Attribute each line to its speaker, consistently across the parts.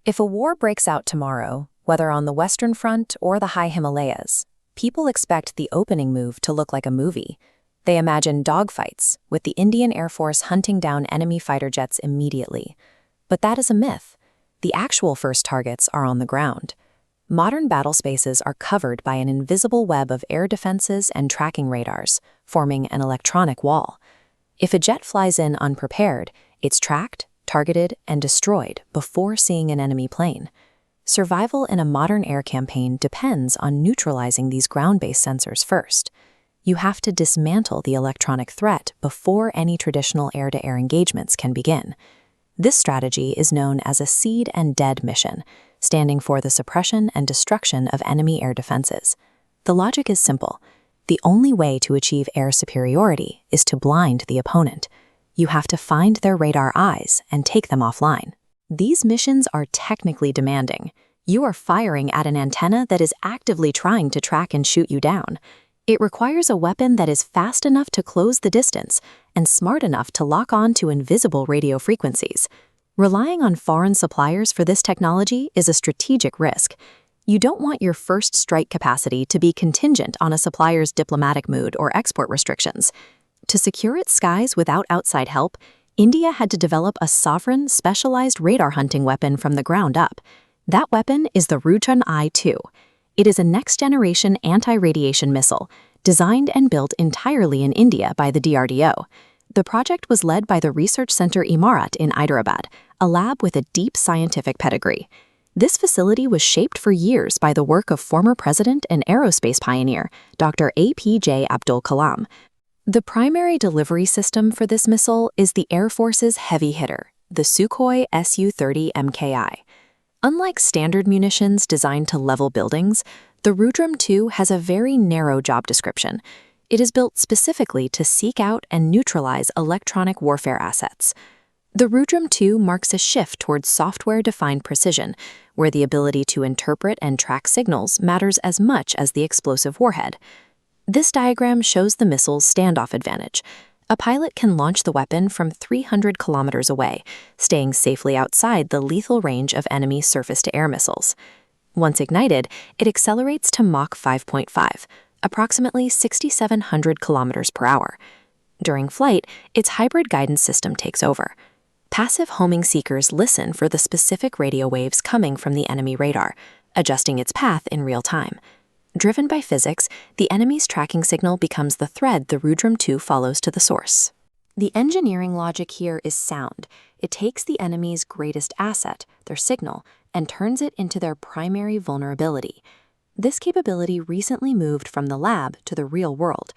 Speaker 1: If a war breaks out tomorrow, whether on the Western Front or the high Himalayas, people expect the opening move to look like a movie. They imagine dogfights, with the Indian Air Force hunting down enemy fighter jets immediately. But that is a myth. The actual first targets are on the ground. Modern battle spaces are covered by an invisible web of air defenses and tracking radars, forming an electronic wall. If a jet flies in unprepared, it's tracked, targeted, and destroyed before seeing an enemy plane. Survival in a modern air campaign depends on neutralizing these ground-based sensors first. You have to dismantle the electronic threat before any traditional air-to-air engagements can begin. This strategy is known as a seed and dead mission, standing for the suppression and destruction of enemy air defenses. The logic is simple. The only way to achieve air superiority is to blind the opponent. You have to find their radar eyes and take them offline. These missions are technically demanding. You are firing at an antenna that is actively trying to track and shoot you down. It requires a weapon that is fast enough to close the distance and smart enough to lock on to invisible radio frequencies. Relying on foreign suppliers for this technology is a strategic risk. You don't want your first strike capacity to be contingent on a supplier's diplomatic mood or export restrictions. To secure its skies without outside help, India had to develop a sovereign, specialized radar hunting weapon from the ground up. That weapon is the RudraM I-2. It is a next-generation anti-radiation missile, designed and built entirely in India by the DRDO. The project was led by the Research Center Emarat in Hyderabad, a lab with a deep scientific pedigree. This facility was shaped for years by the work of former president and aerospace pioneer, Dr. APJ Abdul Kalam. The primary delivery system for this missile is the Air Force's heavy hitter, the Sukhoi Su-30 MKI. Unlike standard munitions designed to level buildings, the RudraM II has a very narrow job description. It is built specifically to seek out and neutralize electronic warfare assets. The RudraM II marks a shift towards software-defined precision, where the ability to interpret and track signals matters as much as the explosive warhead. This diagram shows the missile's standoff advantage. A pilot can launch the weapon from 300 kilometers away, staying safely outside the lethal range of enemy surface-to-air missiles. Once ignited, it accelerates to Mach 5.5, approximately 6,700 kilometers per hour. During flight, its hybrid guidance system takes over. Passive homing seekers listen for the specific radio waves coming from the enemy radar, adjusting its path in real time. Driven by physics, the enemy's tracking signal becomes the thread the RudraM II follows to the source. The engineering logic here is sound. It takes the enemy's greatest asset, their signal, and turns it into their primary vulnerability. This capability recently moved from the lab to the real world.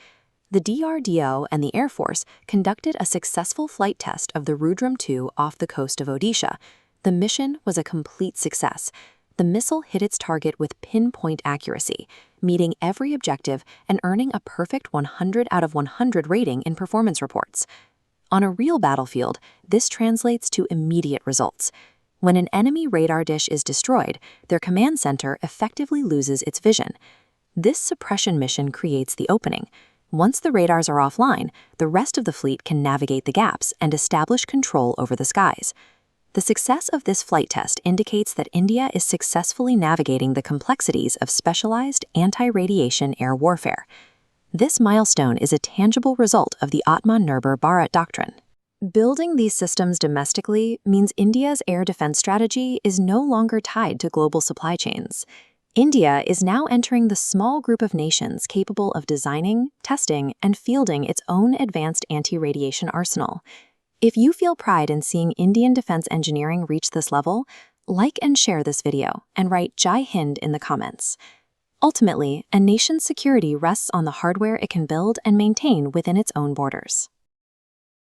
Speaker 1: The DRDO and the Air Force conducted a successful flight test of the RudraM II off the coast of Odisha. The mission was a complete success. The missile hit its target with pinpoint accuracy, meeting every objective and earning a perfect 100 out of 100 rating in performance reports. On a real battlefield, this translates to immediate results. When an enemy radar dish is destroyed, their command center effectively loses its vision. This suppression mission creates the opening. Once the radars are offline, the rest of the fleet can navigate the gaps and establish control over the skies. The success of this flight test indicates that India is successfully navigating the complexities of specialized anti-radiation air warfare. This milestone is a tangible result of the Atmanirbhar Bharat doctrine. Building these systems domestically means India's air defense strategy is no longer tied to global supply chains. India is now entering the small group of nations capable of designing, testing, and fielding its own advanced anti-radiation arsenal. If you feel pride in seeing Indian defense engineering reach this level, like and share this video and write Jai Hind in the comments. Ultimately, a nation's security rests on the hardware it can build and maintain within its own borders.